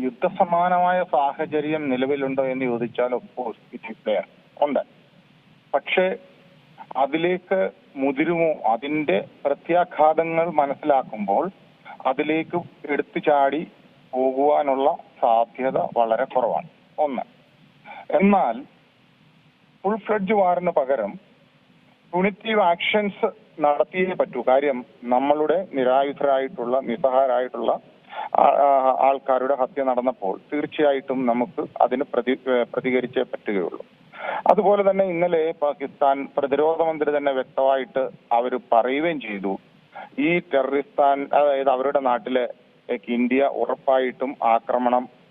യുദ്ധസമാനമായ സാഹചര്യം നിലവിലുണ്ടോ എന്ന് ചോദിച്ചാൽ ഓഫ്കോഴ്സ് ഇറ്റ് ഈസ് ദെയർ, ഉണ്ട്. പക്ഷേ അതിലേക്ക് മുതിരുമോ, അതിന്റെ പ്രത്യാഘാതങ്ങൾ മനസ്സിലാക്കുമ്പോൾ അതിലേക്ക് എടുത്തു ചാടി പോകുവാനുള്ള സാധ്യത വളരെ കുറവാണ്, ഒന്ന്. എന്നാൽ ഫുൾ ഫ്ലെഡ്ജ് വാറിന് പകരം പ്യൂണിറ്റീവ് ആക്ഷൻസ് നടത്തിയേ പറ്റൂ. കാര്യം നമ്മളുടെ നിരായുധരായിട്ടുള്ള നിസ്സഹായരായിട്ടുള്ള ആൾക്കാരുടെ ഹത്യ നടന്നപ്പോൾ തീർച്ചയായിട്ടും നമുക്ക് അതിന് പ്രതികരിച്ചേ പറ്റുകയുള്ളൂ. അതുപോലെ തന്നെ ഇന്നലെ പാകിസ്ഥാൻ പ്രതിരോധ മന്ത്രി തന്നെ വ്യക്തമായിട്ട് അവർ പറയുകയും ചെയ്തു, ഈ ടെററിസ്ഥാൻ, അതായത് അവരുടെ നാട്ടിലേക്ക് ഇന്ത്യ ഉറപ്പായിട്ടും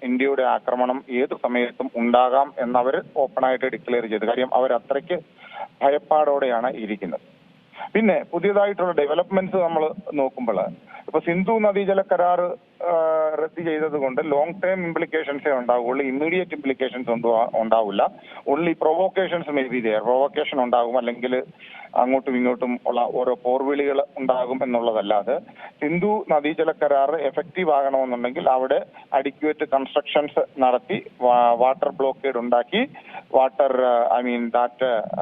ഇന്ത്യയുടെ ആക്രമണം ഏതു സമയത്തും ഉണ്ടാകാം എന്നവർ ഓപ്പണായിട്ട് ഡിക്ലെയർ ചെയ്തു. കാര്യം അവർ അത്രയ്ക്ക് ഭയപ്പാടോടെയാണ് ഇരിക്കുന്നത്. പിന്നെ പുതിയതായിട്ടുള്ള ഡെവലപ്മെന്റ്സ് നമ്മൾ നോക്കുമ്പോൾ ഇപ്പൊ സിന്ധു നദീജല കരാർ റദ്ദ് ചെയ്തത് കൊണ്ട് ലോങ് ടേം ഇംപ്ലിക്കേഷൻസേ ഉണ്ടാവുള്ളൂ, ഇമ്മീഡിയറ്റ് ഇംപ്ലിക്കേഷൻസ് ഒന്നും ഉണ്ടാവില്ല. Only provocations may be there, provocation ഉണ്ടാകും, അല്ലെങ്കിൽ അങ്ങോട്ടും ഇങ്ങോട്ടും ഉള്ള ഓരോ പോർവിളികൾ ഉണ്ടാകും എന്നുള്ളതല്ലാതെ സിന്ധു നദീജല കരാർ എഫക്റ്റീവ് ആകണമെന്നുണ്ടെങ്കിൽ അവിടെ അഡിക്വേറ്റ് കൺസ്ട്രക്ഷൻസ് നടത്തി വാട്ടർ ബ്ലോക്കേഡ് ഉണ്ടാക്കി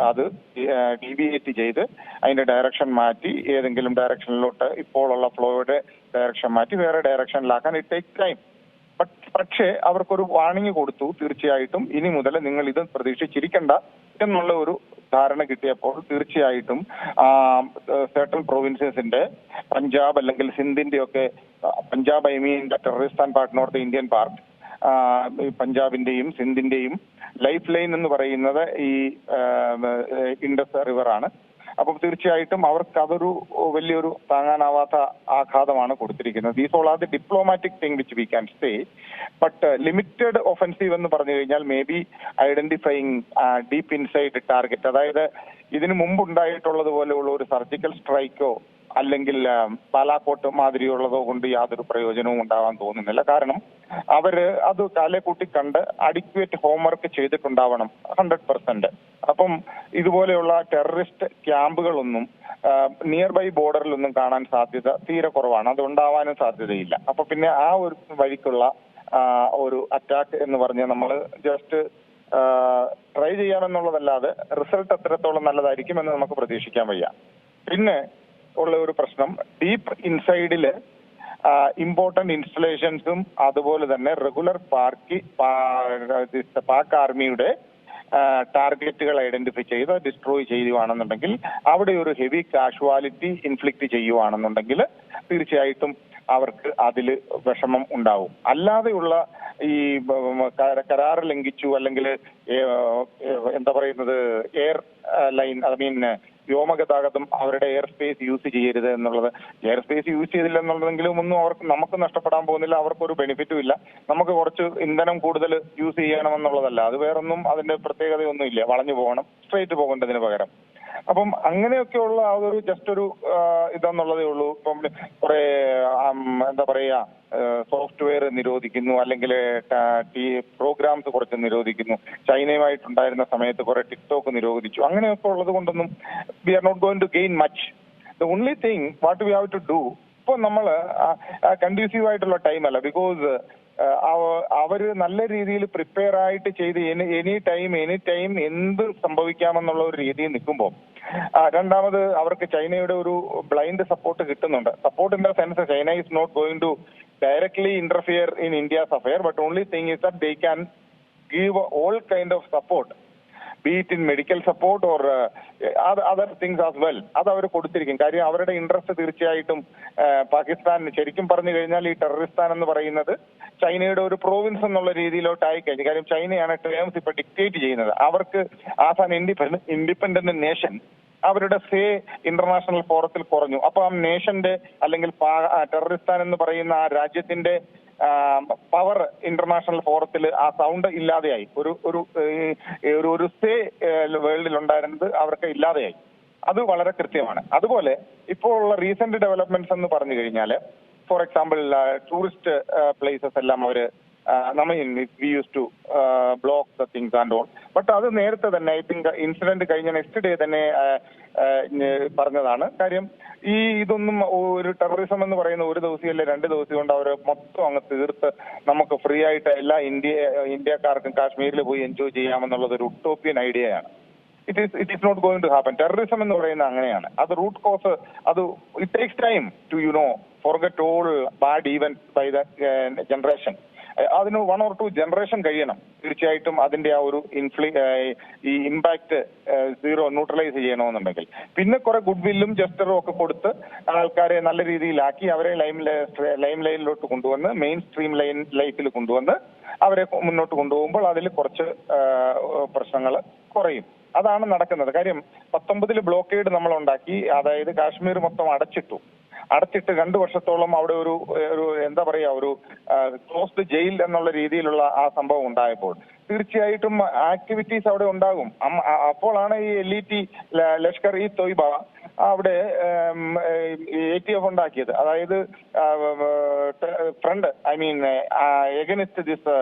അത് ഡീവിയേറ്റ് ചെയ്ത് അതിന്റെ ഡയറക്ഷൻ മാറ്റി ഏതെങ്കിലും ഡയറക്ഷനിലോട്ട് ഇപ്പോഴുള്ള ഫ്ലോയുടെ ഡയറക്ഷൻ മാറ്റി വേറെ ഡയറക്ഷനിലാക്കാൻ ഇറ്റ് ടേക്ക് ടൈം. പക്ഷേ അവർക്കൊരു വാർണിംഗ് കൊടുത്തു, തീർച്ചയായിട്ടും ഇനി മുതൽ നിങ്ങൾ ഇത് പ്രതീക്ഷിച്ചിരിക്കണ്ട എന്നുള്ള ഒരു ധാരണ കിട്ടിയപ്പോൾ തീർച്ചയായിട്ടും സെർട്ടൺ പ്രൊവിൻസസിന്റെ പഞ്ചാബ് അല്ലെങ്കിൽ സിന്ധിന്റെ ഒക്കെ, പഞ്ചാബ് ഐ മീൻ ടെററിസ്ഥാൻ പാർട്ട്, നോർത്ത് ഇന്ത്യൻ പാർട്ട്, പഞ്ചാബിന്റെയും സിന്ധിന്റെയും ലൈഫ് ലൈൻ എന്ന് പറയുന്നത് ഈ ഇൻഡസ് റിവർ ആണ്. അപ്പം തീർച്ചയായിട്ടും അവർക്ക് അതൊരു വലിയൊരു താങ്ങാനാവാത്ത ആഘാതമാണ് കൊടുത്തിരിക്കുന്നത്. These all are the diplomatic thing which we can say. But limited offensive എന്ന് പറഞ്ഞു കഴിഞ്ഞാൽ may be identifying deep inside target, അതായത് ഇതിനു മുമ്പ് ഉണ്ടായിട്ടുള്ളത് പോലെയുള്ള ഒരു സർജിക്കൽ സ്ട്രൈക്കോ അല്ലെങ്കിൽ ബാലാക്കോട്ട് മാതിരിയുള്ളതോ കൊണ്ട് യാതൊരു പ്രയോജനവും ഉണ്ടാവാൻ തോന്നുന്നില്ല. കാരണം അവര് അത് കാലേക്കൂട്ടി കണ്ട് അഡിക്വേറ്റ് ഹോംവർക്ക് ചെയ്തിട്ടുണ്ടാവണം 100%. അപ്പം ഇതുപോലെയുള്ള ടെററിസ്റ്റ് ക്യാമ്പുകളൊന്നും നിയർ ബൈ ബോർഡറിലൊന്നും കാണാൻ സാധ്യത തീരെ കുറവാണ്, അത് ഉണ്ടാവാനും സാധ്യതയില്ല. അപ്പൊ പിന്നെ ആ ഒരു വഴിക്കുള്ള ഒരു അറ്റാക്ക് എന്ന് പറഞ്ഞ് നമ്മൾ ജസ്റ്റ് ട്രൈ ചെയ്യാമെന്നുള്ളതല്ലാതെ റിസൾട്ട് എത്രത്തോളം നല്ലതായിരിക്കും എന്ന് നമുക്ക് പ്രതീക്ഷിക്കാൻ വയ്യ. പിന്നെ ഉള്ള ഒരു പ്രശ്നം, ഡീപ്പ് ഇൻസൈഡില് ഇമ്പോർട്ടന്റ് ഇൻസ്റ്റലേഷൻസും അതുപോലെ തന്നെ റെഗുലർ പാക് ആർമിയുടെ ടാർഗറ്റുകൾ ഐഡന്റിഫൈ ചെയ്ത് ഡിസ്ട്രോയ് ചെയ്യുവാണെന്നുണ്ടെങ്കിൽ, അവിടെ ഒരു ഹെവി കാഷ്വാലിറ്റി ഇൻഫ്ലിക്റ്റ് ചെയ്യുവാണെന്നുണ്ടെങ്കിൽ തീർച്ചയായിട്ടും അവർക്ക് അതിൽ വിഷമം ഉണ്ടാവും. അല്ലാതെയുള്ള ഈ കരാർ ലംഘിച്ചു അല്ലെങ്കിൽ എന്താ പറയുന്നത് എയർ ലൈൻ, ഐ മീൻ വ്യോമഗതാഗതം അവരുടെ എയർ സ്പേസ് യൂസ് ചെയ്യരുത് എന്നുള്ളത്, എയർ സ്പേസ് യൂസ് ചെയ്തില്ല എന്നുള്ളതെങ്കിലും ഒന്നും നമുക്ക് നഷ്ടപ്പെടാൻ പോകുന്നില്ല, അവർക്കൊരു ബെനിഫിറ്റും ഇല്ല. നമുക്ക് കുറച്ച് ഇന്ധനം കൂടുതൽ യൂസ് ചെയ്യണമെന്നുള്ളതല്ല, അത് വേറൊന്നും അതിന്റെ പ്രത്യേകതയൊന്നും ഇല്ല, വളഞ്ഞു പോകണം, സ്ട്രേറ്റ് പോകേണ്ടതിന് പകരം. അപ്പം അങ്ങനെയൊക്കെയുള്ള അതൊരു ജസ്റ്റ് ഒരു ഇതെന്നുള്ളതേ ഉള്ളൂ. ഇപ്പം കുറെ എന്താ പറയാ സോഫ്റ്റ്വെയർ നിരോധിക്കുന്നു, അല്ലെങ്കിൽ പ്രോഗ്രാംസ് കുറച്ച് നിരോധിക്കുന്നു. ചൈനയുമായിട്ടുണ്ടായിരുന്ന സമയത്ത് കുറെ ടിക്ടോക്ക് നിരോധിച്ചു. അങ്ങനെയൊക്കെ ഉള്ളത് കൊണ്ടൊന്നും we are not going to gain much. The only thing what we have to do, ഇപ്പൊ നമ്മൾ കൺഡ്യൂസീവ് ആയിട്ടുള്ള ടൈം അല്ല, ബിക്കോസ് അവര് നല്ല രീതിയിൽ പ്രിപ്പയർ ആയിട്ട് ചെയ്ത് എനി ടൈം എന്ത് സംഭവിക്കാമെന്നുള്ള ഒരു രീതിയിൽ നിൽക്കുമ്പോൾ, രണ്ടാമത് അവർക്ക് ചൈനയുടെ ഒരു ബ്ലൈൻഡ് സപ്പോർട്ട് കിട്ടുന്നുണ്ട്. Support in the sense China is not going to directly interfere in India's affair, but only thing is that they can give all kind of support, be it in medical support or other things as well. അത് അവർ കൊടുത്തിരിക്കും. കാര്യം അവരുടെ interest തീർച്ചയായിട്ടും പാകിസ്ഥാൻ ശരിക്കും പറഞ്ഞു കഴിഞ്ഞാൽ ഈ Terroristan എന്ന് പറയുന്നത് ചൈനയുടെ ഒരു പ്രോവിൻസ് എന്നുള്ള രീതിയിലോട്ടായി കഴിഞ്ഞു. കാര്യം ചൈനയാണ് ടേംസ് ഇപ്പൊ ഡിക്റ്റേറ്റ് ചെയ്യുന്നത്. അവർക്ക് ആസ് ആൻ ഇൻഡിപെൻഡന്റ് നേഷൻ അവരുടെ സേ ഇന്റർനാഷണൽ ഫോറത്തിൽ കുറഞ്ഞു. അപ്പൊ ആ നേഷന്റെ അല്ലെങ്കിൽ ടെററിസ്ഥാൻ എന്ന് പറയുന്ന ആ രാജ്യത്തിന്റെ പവർ ഇന്റർനാഷണൽ ഫോറത്തിൽ ആ സൗണ്ട് ഇല്ലാതെയായി. ഒരു സേ വേൾഡിൽ ഉണ്ടായിരുന്നത് അവർക്ക് ഇല്ലാതെയായി. അത് വളരെ കൃത്യമാണ്. അതുപോലെ ഇപ്പോൾ ഉള്ള റീസെന്റ് ഡെവലപ്മെന്റ്സ് എന്ന് പറഞ്ഞു കഴിഞ്ഞാൽ, ഫോർ എക്സാമ്പിൾ ടൂറിസ്റ്റ് പ്ലേസസ് എല്ലാം അവര് we use to block the things and all. But അത് നേരത്തെ തന്നെ ഐ തിങ്ക് ഇൻസിഡന്റ് കഴിഞ്ഞ നെക്സ്റ്റ് ഡേ തന്നെ പറഞ്ഞതാണ്. കാര്യം ഇതൊന്നും ഒരു ടെററിസം എന്ന് പറയുന്ന ഒരു ദിവസം അല്ലെ 2 ദിവസം കൊണ്ട് അവർ മൊത്തം അങ്ങ് തീർത്ത് നമുക്ക് ഫ്രീ ആയിട്ട് എല്ലാ ഇന്ത്യക്കാർക്കും കാശ്മീരിൽ പോയി എൻജോയ് ചെയ്യാമെന്നുള്ളത് ഒരു ഉട്ടോപ്യൻ ഐഡിയയാണ്. It is not going to happen. Terrorism എന്ന് പറയുന്നത് അങ്ങനെയാണ്. അത് റൂട്ട് കോസ് അത് it takes time to forget all bad events by that generation. അതിന് 1 or 2 ജനറേഷൻ കഴിയണം തീർച്ചയായിട്ടും അതിന്റെ ആ ഒരു ഈ ഇമ്പാക്ട് ന്യൂട്രലൈസ് ചെയ്യണമെന്നുണ്ടെങ്കിൽ. പിന്നെ കുറെ ഗുഡ് വില്ലും ജസ്റ്ററും ഒക്കെ കൊടുത്ത് ആൾക്കാരെ നല്ല രീതിയിലാക്കി അവരെ ലൈം ലൈനിലോട്ട് കൊണ്ടുവന്ന് മെയിൻ സ്ട്രീം ലൈഫിൽ കൊണ്ടുവന്ന് അവരെ മുന്നോട്ട് കൊണ്ടുപോകുമ്പോൾ അതിൽ കുറച്ച് പ്രശ്നങ്ങൾ കുറയും. അതാണ് നടക്കുന്നത്. കാര്യം 19 ബ്ലോക്കേഡ് നമ്മൾ ഉണ്ടാക്കി, അതായത് കാശ്മീർ മൊത്തം അടച്ചിട്ട് 2 വർഷത്തോളം അവിടെ ഒരു എന്താ പറയാ ഒരു ക്ലോസ്ഡ് ജയിൽ എന്നുള്ള രീതിയിലുള്ള ആ സംഭവം ഉണ്ടായപ്പോൾ തീർച്ചയായിട്ടും ആക്ടിവിറ്റീസ് അവിടെ ഉണ്ടാകും. അപ്പോഴാണ് ഈ LET ലഷ്കർ ഇ തോയ്ബ അവിടെ ATF ഉണ്ടാക്കിയത്. അതായത് ഫ്രണ്ട് എഗനിസ്റ്റ് ദിസ്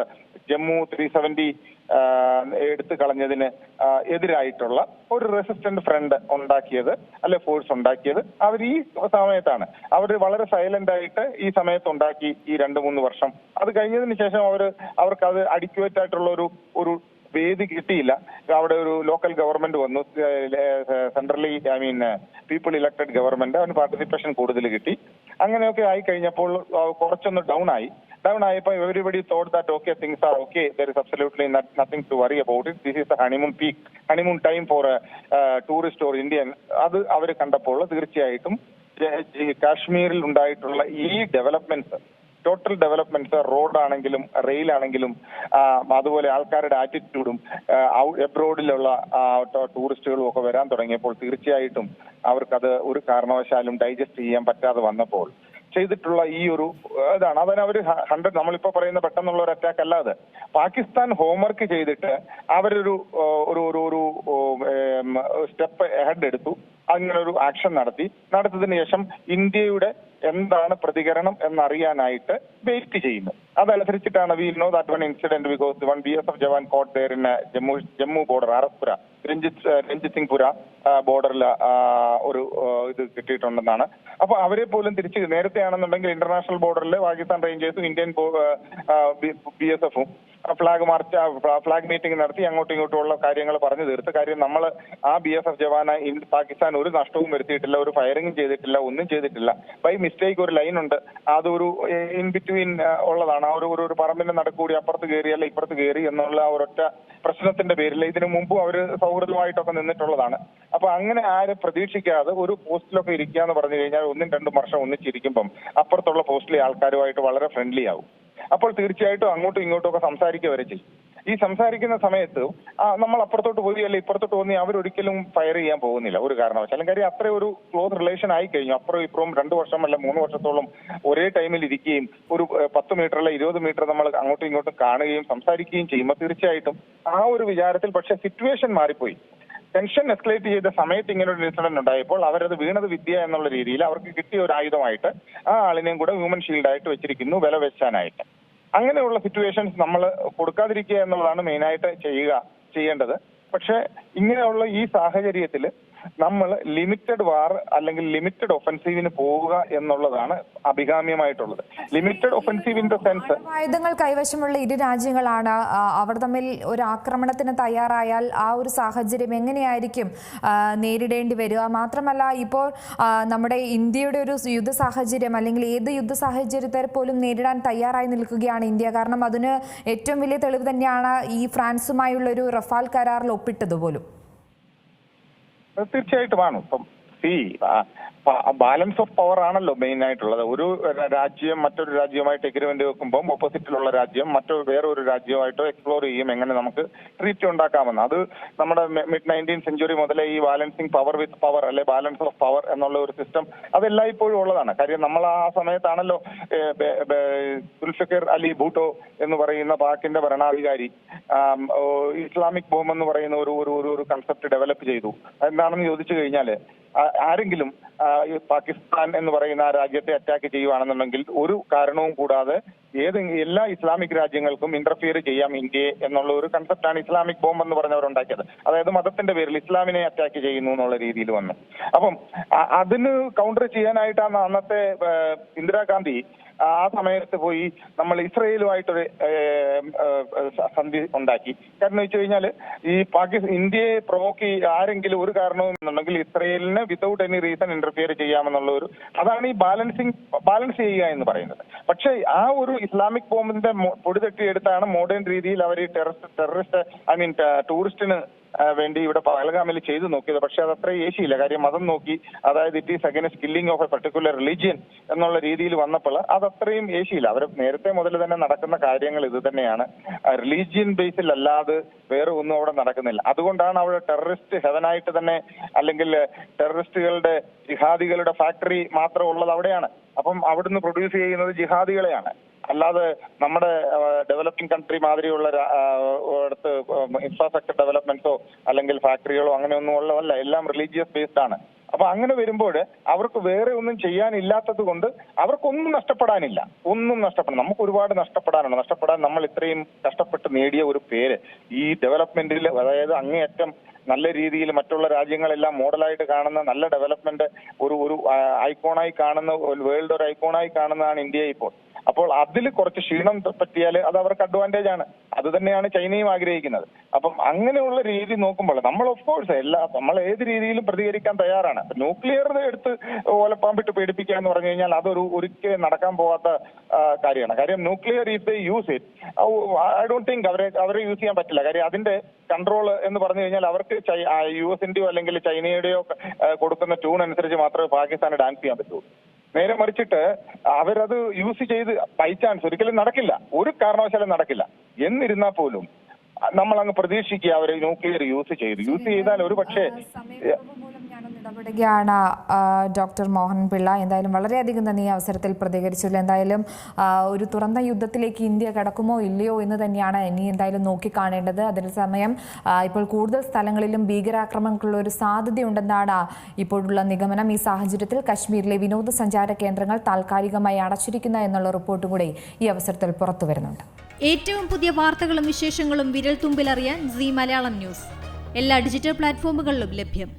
ജമ്മു 370 എടുത്തു കളഞ്ഞതിന് എതിരായിട്ടുള്ള ഒരു റെസിസ്റ്റന്റ് ഫ്രണ്ട് ഉണ്ടാക്കിയത് അല്ലെ ഫോഴ്സ് ഉണ്ടാക്കിയത് അവർ ഈ സമയത്താണ്. അവർ വളരെ സൈലന്റ് ആയിട്ട് ഈ സമയത്ത് ഉണ്ടാക്കി ഈ 2-3 വർഷം. അത് കഴിഞ്ഞതിന് ശേഷം അവർക്ക് അത് അഡിക്വേറ്റ് ആയിട്ടുള്ള ഒരു വേദി കിട്ടിയില്ല. അവിടെ ഒരു ലോക്കൽ ഗവൺമെന്റ് വന്നു, സെൻട്രലി പീപ്പിൾ ഇലക്ടഡ് ഗവൺമെന്റ്, അതിന് പാർട്ടിസിപ്പേഷൻ കൂടുതൽ കിട്ടി. അങ്ങനെയൊക്കെ ആയി കഴിഞ്ഞപ്പോൾ കുറച്ചൊന്ന് ഡൗൺ ആയപ്പോൾ everybody thought that okay things are okay, there is absolutely nothing to worry about it, this is the honeymoon time for tourist or Indian. അത് അവർ കണ്ടപ്പോൾ തീർച്ചയായിട്ടും കാശ്മീരിൽ ഉണ്ടായിട്ടുള്ള ഈ ടോട്ടൽ ഡെവലപ്മെന്റ്സ്, റോഡാണെങ്കിലും റെയിൽ ആണെങ്കിലും അതുപോലെ ആൾക്കാരുടെ ആറ്റിറ്റ്യൂഡും എബ്രോഡിലുള്ള ടൂറിസ്റ്റുകളും ഒക്കെ വരാൻ തുടങ്ങിയപ്പോൾ തീർച്ചയായിട്ടും അവർക്കത് ഒരു കാരണവശാലും ഡൈജസ്റ്റ് ചെയ്യാൻ പറ്റാതെ വന്നപ്പോൾ ചെയ്തിട്ടുള്ള ഈ ഒരു ഇതാണ്. അതിനവർ 100 നമ്മളിപ്പോ പറയുന്ന പെട്ടെന്നുള്ള ഒരു അറ്റാക്ക് അല്ലാതെ പാകിസ്ഥാൻ ഹോംവർക്ക് ചെയ്തിട്ട് അവരൊരു സ്റ്റെപ്പ് ഹെഡ് എടുത്തു. അങ്ങനെ ഒരു ആക്ഷൻ നടത്തിയതിനു ശേഷം ഇന്ത്യയുടെ എന്താണ് പ്രതികരണം എന്നറിയാനായിട്ട് വെയിറ്റ് ചെയ്യുന്നു. അതനുസരിച്ചിട്ടാണ് we know that one incident because 1 BSF jawan got there in Jammu border, RS Pura, Ranjit Singh Pura ബോർഡറിൽ ഒരു ഇത് കിട്ടിയിട്ടുണ്ടെന്നാണ്. അപ്പൊ അവരെ പോലും തിരിച്ച് നേരത്തെ ആണെന്നുണ്ടെങ്കിൽ ഇന്റർനാഷണൽ ബോർഡറിൽ പാകിസ്ഥാൻ റേഞ്ചേഴ്സും ഇന്ത്യൻ BSFും ഫ്ലാഗ് മീറ്റിംഗ് നടത്തി അങ്ങോട്ടും ഇങ്ങോട്ടും ഉള്ള കാര്യങ്ങൾ പറഞ്ഞു തീർത്ത്. കാര്യം നമ്മൾ ആ BSF ജവാന് പാകിസ്ഥാൻ ഒരു നഷ്ടവും വരുത്തിയിട്ടില്ല, ഒരു ഫയറിംഗും ചെയ്തിട്ടില്ല, ഒന്നും ചെയ്തിട്ടില്ല. ബൈ മിസ്റ്റേക്ക് ഒരു ലൈൻ ഉണ്ട്, അതൊരു ഇൻ ബിറ്റ്വീൻ ഉള്ളതാണ്. ആ ഒരു പറമ്പിന്റെ നടുക്കൂടി അപ്പുറത്ത് കയറി അല്ല ഇപ്പുറത്ത് കയറി എന്നുള്ള ഒരൊറ്റ പ്രശ്നത്തിന്റെ പേരിൽ ഇതിനു മുമ്പ് അവർ സൗഹൃദമായിട്ടൊക്കെ നിന്നിട്ടുള്ളതാണ്. അപ്പൊ അങ്ങനെ ആരും പ്രതീക്ഷിക്കാതെ ഒരു പോസ്റ്റിലൊക്കെ ഇരിക്കുക എന്ന് പറഞ്ഞു കഴിഞ്ഞാൽ 1-2 വർഷം ഒന്നിച്ചിരിക്കുമ്പം അപ്പുറത്തുള്ള പോസ്റ്റിലെ ആൾക്കാരുമായിട്ട് വളരെ ഫ്രണ്ട്ലി ആവും. അപ്പോൾ തീർച്ചയായിട്ടും അങ്ങോട്ടും ഇങ്ങോട്ടും ഒക്കെ സംസാരിക്കുക വരെ ചെയ്യും. ഈ സംസാരിക്കുന്ന സമയത്ത് നമ്മൾ അപ്പുറത്തോട്ട് പോയി അല്ലെ ഇപ്പുറത്തോട്ട് പോയി അവരൊരിക്കലും ഫയർ ചെയ്യാൻ പോകുന്നില്ല ഒരു കാരണവശാലും. കാര്യം അത്ര ഒരു ക്ലോസ് റിലേഷൻ ആയി കഴിഞ്ഞു. അപ്പുറം ഇപ്പുറം 2 വർഷം അല്ല 3 വർഷത്തോളം ഒരേ ടൈമിൽ ഇരിക്കുകയും ഒരു 10 മീറ്റർ അല്ല 20 മീറ്റർ നമ്മൾ അങ്ങോട്ടും ഇങ്ങോട്ടും കാണുകയും സംസാരിക്കുകയും ചെയ്യുമ്പോൾ തീർച്ചയായിട്ടും ആ ഒരു വിചാരത്തിൽ പക്ഷെ സിറ്റുവേഷൻ മാറിപ്പോയി. ടെൻഷൻ എസ്കലേറ്റ് ചെയ്ത സമയത്ത് ഇങ്ങനെ ഒരു ഇൻസിഡന്റ് ഉണ്ടായപ്പോൾ അവരത് വീണത് വിദ്യ എന്നുള്ള രീതിയിൽ അവർക്ക് കിട്ടിയ ഒരു ആയുധമായിട്ട് ആ ആളിനെയും കൂടെ ഹ്യൂമൻ ഷീൽഡായിട്ട് വെച്ചിരിക്കുന്നു, വില വെച്ചാനായിട്ട്. അങ്ങനെയുള്ള സിറ്റുവേഷൻസ് നമ്മൾ കൊടുക്കാതിരിക്കുക എന്നുള്ളതാണ് മെയിനായിട്ട് ചെയ്യേണ്ടത്. പക്ഷെ ഇങ്ങനെയുള്ള ഈ സാഹചര്യത്തിൽ നമ്മൾ ലിമിറ്റഡ് വാർ അല്ലെങ്കിൽ ലിമിറ്റഡ് ഒഫൻസീവിന് പോവുക എന്നുള്ളതാണ് അഭികാമ്യമായിട്ടുള്ളത്. Limited offensive in the sense ആയുധങ്ങൾ കൈവശമുള്ള ഇരു രാജ്യങ്ങളാണ്. അവർ തമ്മിൽ ഒരു ആക്രമണത്തിന് തയ്യാറായാൽ ആ ഒരു സാഹചര്യം എങ്ങനെയായിരിക്കും നേരിടേണ്ടി വരിക? മാത്രമല്ല ഇപ്പോൾ നമ്മുടെ ഇന്ത്യയുടെ ഒരു യുദ്ധ സാഹചര്യം അല്ലെങ്കിൽ ഏത് യുദ്ധ സാഹചര്യത്തെ പോലും നേരിടാൻ തയ്യാറായി നിൽക്കുകയാണ് ഇന്ത്യ. കാരണം അതിന് ഏറ്റവും വലിയ തെളിവ് തന്നെയാണ് ഈ ഫ്രാൻസുമായുള്ള ഒരു റഫാൽ കരാറിൽ ഒപ്പിട്ടതുപോലും. തീർച്ചയായിട്ടുമാണ്. ഇപ്പം ബാലൻസ് ഓഫ് പവർ ആണല്ലോ മെയിൻ ആയിട്ടുള്ളത്. ഒരു രാജ്യം മറ്റൊരു രാജ്യവുമായിട്ട് എഗ്രിമെന്റ് വെക്കുമ്പോൾ ഓപ്പോസിറ്റിലുള്ള രാജ്യം വേറൊരു രാജ്യവുമായിട്ട് എക്സ്പ്ലോർ ചെയ്യും എങ്ങനെ നമുക്ക് ട്രീറ്റ് ഉണ്ടാക്കാമെന്ന്. അത് നമ്മുടെ മിഡ് 19th സെഞ്ചുറി മുതലേ ഈ ബാലൻസിങ് പവർ വിത്ത് പവർ അല്ലെ ബാലൻസ് ഓഫ് പവർ എന്നുള്ള ഒരു സിസ്റ്റം അതെല്ലാം ഇപ്പോഴും ഉള്ളതാണ്. കാര്യം നമ്മൾ ആ സമയത്താണല്ലോ സുൽഫിക്കർ അലി ഭൂട്ടോ എന്ന് പറയുന്ന പാക്കിന്റെ ഭരണാധികാരി ഇസ്ലാമിക് ബോംബ് എന്ന് പറയുന്ന ഒരു കൺസെപ്റ്റ് ഡെവലപ്പ് ചെയ്തു. എന്താണെന്ന് ചോദിച്ചു കഴിഞ്ഞാല് ആരെങ്കിലും ഈ പാകിസ്ഥാൻ എന്ന് പറയുന്ന ആ രാജ്യത്തെ അറ്റാക്ക് ചെയ്യുവാണെന്നുണ്ടെങ്കിൽ ഒരു കാരണവും കൂടാതെ എല്ലാ ഇസ്ലാമിക് രാജ്യങ്ങൾക്കും ഇന്റർഫിയർ ചെയ്യാം ഇന്ത്യയെ എന്നുള്ള ഒരു കൺസെപ്റ്റാണ് ഇസ്ലാമിക് ബോംബ് എന്ന് പറഞ്ഞവരുണ്ടാക്കിയത്. അതായത് മതത്തിന്റെ പേരിൽ ഇസ്ലാമിനെ അറ്റാക്ക് ചെയ്യുന്നു എന്നുള്ള രീതിയിൽ വന്നു. അപ്പം അതിന് കൗണ്ടർ ചെയ്യാനായിട്ടാണ് അന്നത്തെ ഇന്ദിരാഗാന്ധി ആ സമയത്ത് പോയി നമ്മൾ ഇസ്രയേലുമായിട്ടൊരു സന്ധി ഉണ്ടാക്കി. കാരണം വെച്ച് കഴിഞ്ഞാൽ ഈ ഇന്ത്യയെ പ്രൊവോക്ക് ആരെങ്കിലും ഒരു കാരണവും എന്നുണ്ടെങ്കിൽ ഇസ്രയേലിനെ വിതൗട്ട് എനി റീസൺ ഇന്റർഫിയർ ചെയ്യാമെന്നുള്ള ഒരു അതാണ് ഈ ബാലൻസ് ചെയ്യുക എന്ന് പറയുന്നത്. പക്ഷേ ആ ഒരു ഇസ്ലാമിക് ബോംബിന്റെ പൊടി തട്ടിയെടുത്താണ് മോഡേൺ രീതിയിൽ അവർ ഈ ടൂറിസ്റ്റിന് വേണ്ടി ഇവിടെ പഹൽഗാമിൽ ചെയ്തു നോക്കിയത്. പക്ഷെ അത് അത്ര ഏശിയില്ല. കാര്യം മതം നോക്കി, അതായത് it is against killing of A particular religion എന്നുള്ള രീതിയിൽ വന്നപ്പോൾ അത് അത്രയും ഏശിയില്ല. അവർ നേരത്തെ മുതൽ തന്നെ നടക്കുന്ന കാര്യങ്ങൾ ഇത് തന്നെയാണ്. റിലീജിയൻ ബേസിൽ അല്ലാതെ വേറെ ഒന്നും അവിടെ നടക്കുന്നില്ല. അതുകൊണ്ടാണ് അവിടെ ടെററിസ്റ്റ് ഹെവനായിട്ട് തന്നെ, അല്ലെങ്കിൽ ടെററിസ്റ്റുകളുടെ ജിഹാദികളുടെ ഫാക്ടറി മാത്രം ഉള്ളത് അവിടെയാണ്. അപ്പം അവിടുന്ന് പ്രൊഡ്യൂസ് ചെയ്യുന്നത് ജിഹാദികളെയാണ്. അല്ലാതെ നമ്മുടെ ഡെവലപ്പിംഗ് കൺട്രി മാതിരിയുള്ള അടുത്ത് ഇൻഫ്രാസ്ട്രക്ചർ ഡെവലപ്മെന്റ്സോ അല്ലെങ്കിൽ ഫാക്ടറികളോ അങ്ങനെയൊന്നും ഉള്ളതല്ല. എല്ലാം റിലീജിയസ് ബേസ്ഡ് ആണ്. അപ്പൊ അങ്ങനെ വരുമ്പോൾ അവർക്ക് വേറെ ഒന്നും ചെയ്യാനില്ലാത്തത് കൊണ്ട് അവർക്കൊന്നും നഷ്ടപ്പെടാനില്ല. നമുക്ക് ഒരുപാട് നഷ്ടപ്പെടാൻ നമ്മൾ ഇത്രയും കഷ്ടപ്പെട്ട് നേടിയ ഒരു പേര് ഈ ഡെവലപ്മെന്റിൽ, അതായത് അങ്ങേയറ്റം നല്ല രീതിയിൽ മറ്റുള്ള രാജ്യങ്ങളെല്ലാം മോഡലായിട്ട് കാണുന്ന, നല്ല ഡെവലപ്മെന്റ് ഒരു ഐക്കോണായി കാണുന്ന, വേൾഡ് ഒരു ഐക്കോണായി കാണുന്നതാണ് ഇന്ത്യ ഇപ്പോൾ. അപ്പോൾ അതിൽ കുറച്ച് ക്ഷീണം പറ്റിയാൽ അത് അവർക്ക് അഡ്വാൻറ്റേജ് ആണ്. അത് തന്നെയാണ് ചൈനയും ആഗ്രഹിക്കുന്നത്. അപ്പം അങ്ങനെയുള്ള രീതി നോക്കുമ്പോൾ നമ്മൾ ഓഫ് കോഴ്സ് നമ്മൾ ഏത് രീതിയിലും പ്രതികരിക്കാൻ തയ്യാറാണ്. ന്യൂക്ലിയർ എടുത്ത് ഓലപ്പാമ്പിട്ട് പേടിപ്പിക്കുക എന്ന് പറഞ്ഞു കഴിഞ്ഞാൽ അതൊരു ഒരിക്കലും നടക്കാൻ പോകാത്ത കാര്യമാണ്. കാര്യം nuclear if they use it, I don't think അവരെ യൂസ് ചെയ്യാൻ പറ്റില്ല. കാര്യം അതിന്റെ കൺട്രോൾ എന്ന് പറഞ്ഞു കഴിഞ്ഞാൽ അവർക്ക് US-ന്റെയോ അല്ലെങ്കിൽ ചൈനയുടെയോ കൊടുക്കുന്ന ട്യൂൺ അനുസരിച്ച് മാത്രമേ പാകിസ്ഥാന് ഡാൻസ് ചെയ്യാൻ പറ്റൂ. നേരെ മറിച്ചിട്ട് അവരത് യൂസ് ചെയ്ത് ബൈ ചാൻസ് ഒരിക്കലും നടക്കില്ല, ഒരു കാരണവശാലും നടക്കില്ല. എന്നിരുന്നാൽ പോലും നമ്മൾ അങ്ങ് പ്രതീക്ഷിക്കുക അവരെ ന്യൂക്ലിയർ യൂസ് ചെയ്താൽ ഒരു പക്ഷേ. ഇടപെടുകയാണ് ഡോക്ടർ മോഹൻ പിള്ള. എന്തായാലും വളരെയധികം നന്ദി അവസരത്തിൽ പ്രതികരിച്ചില്ല. എന്തായാലും ഒരു തുറന്ന യുദ്ധത്തിലേക്ക് ഇന്ത്യ കടക്കുമോ ഇല്ലയോ എന്ന് തന്നെയാണ് ഇനി എന്തായാലും നോക്കിക്കാണേണ്ടത്. അതേസമയം ഇപ്പോൾ കൂടുതൽ സ്ഥലങ്ങളിലും ഭീകരാക്രമണങ്ങൾക്കുള്ള ഒരു സാധ്യതയുണ്ടെന്നാണ് ഇപ്പോഴുള്ള നിഗമനം. ഈ സാഹചര്യത്തിൽ കശ്മീരിലെ വിനോദസഞ്ചാര കേന്ദ്രങ്ങൾ താൽക്കാലികമായി അടച്ചിരിക്കുന്ന എന്നുള്ള റിപ്പോർട്ട് കൂടി ഈ അവസരത്തിൽ പുറത്തു വരുന്നുണ്ട്. ഏറ്റവും പുതിയ വാർത്തകളും വിശേഷങ്ങളും വിരൽ തുമ്പിലറിയാൻ സീ മലയാളം ന്യൂസ് എല്ലാ ഡിജിറ്റൽ പ്ലാറ്റ്ഫോമുകളിലും ലഭ്യം.